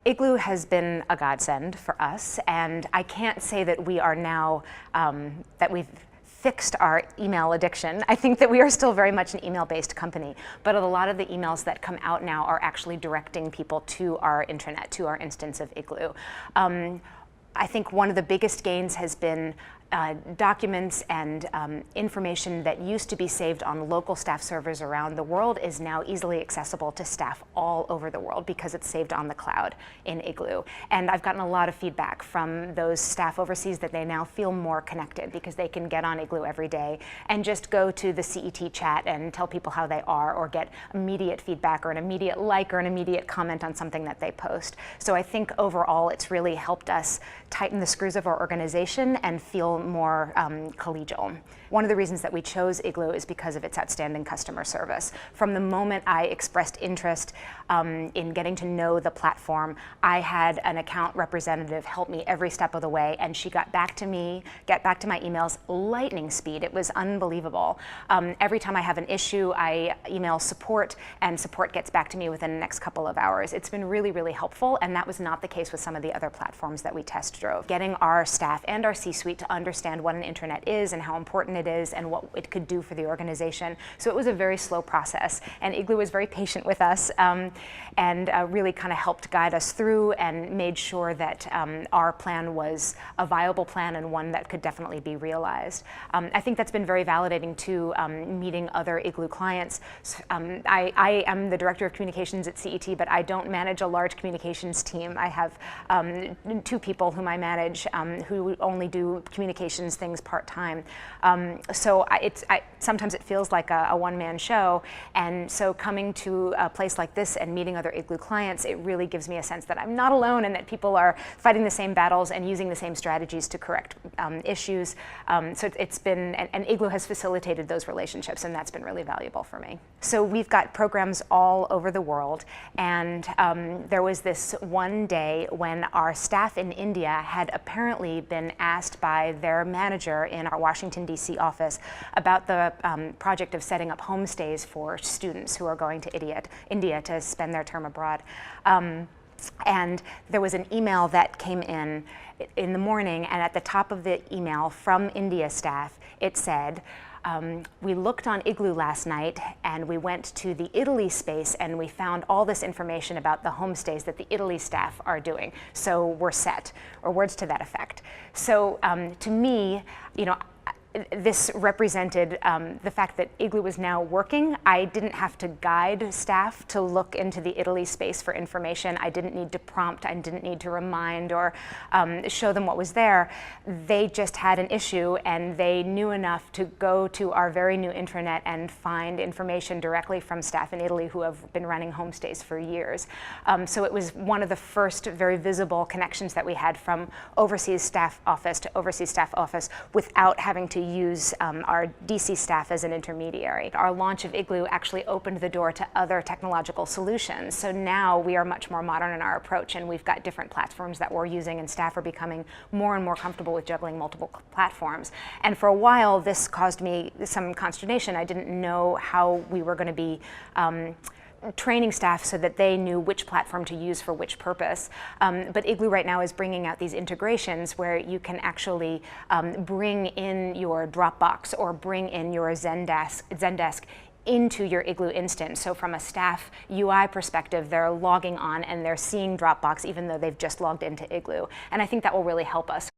Igloo has been a godsend for us, and I can't say that we are now, that we've fixed our email addiction. I think that we are still very much an email-based company, but a lot of the emails that come out now are actually directing people to our intranet, to our instance of Igloo. I think one of the biggest gains has been documents and information that used to be saved on local staff servers around the world is now easily accessible to staff all over the world because it's saved on the cloud in Igloo. And I've gotten a lot of feedback from those staff overseas that they now feel more connected because they can get on Igloo every day and just go to the CET chat and tell people how they are, or get immediate feedback or an immediate like or an immediate comment on something that they post. So I think overall it's really helped us tighten the screws of our organization and feel more collegial. One of the reasons that we chose Igloo is because of its outstanding customer service. From the moment I expressed interest in getting to know the platform, I had an account representative help me every step of the way, and she got back to my emails lightning speed. It was unbelievable. Every time I have an issue, I email support, and support gets back to me within the next couple of hours. It's been really, really helpful, and that was not the case with some of the other platforms that we test drove. Getting our staff and our C-suite to understand what an intranet is and how important it is and what it could do for the organization. So it was a very slow process, and Igloo was very patient with us and really kind of helped guide us through and made sure that our plan was a viable plan and one that could definitely be realized. I think that's been very validating too, meeting other Igloo clients. I am the director of communications at CET, but I don't manage a large communications team. I have 2 people whom I manage who only do communications things part-time. So sometimes it feels like a one-man show, and so coming to a place like this and meeting other Igloo clients, it really gives me a sense that I'm not alone and that people are fighting the same battles and using the same strategies to correct issues. So it's been, and Igloo has facilitated those relationships, and that's been really valuable for me. So we've got programs all over the world, and there was this one day when our staff in India had apparently been asked by their manager in our Washington, D.C. office about the project of setting up homestays for students who are going to India to spend their term abroad. And there was an email that came in the morning, and at the top of the email from India staff, it said, we looked on Igloo last night and we went to the Italy space and we found all this information about the homestays that the Italy staff are doing. So we're set, or words to that effect. So to me, this represented the fact that Igloo was now working. I didn't have to guide staff to look into the Italy space for information. I didn't need to prompt, I didn't need to remind or show them what was there. They just had an issue and they knew enough to go to our very new intranet and find information directly from staff in Italy who have been running homestays for years. So it was one of the first very visible connections that we had from overseas staff office to overseas staff office without having to use our DC staff as an intermediary. Our launch of Igloo actually opened the door to other technological solutions. So now we are much more modern in our approach, and we've got different platforms that we're using, and staff are becoming more and more comfortable with juggling multiple platforms. And for a while, this caused me some consternation. I didn't know how we were going to be training staff so that they knew which platform to use for which purpose. But Igloo right now is bringing out these integrations where you can actually bring in your Dropbox or bring in your Zendesk into your Igloo instance. So from a staff UI perspective, they're logging on and they're seeing Dropbox even though they've just logged into Igloo. And I think that will really help us.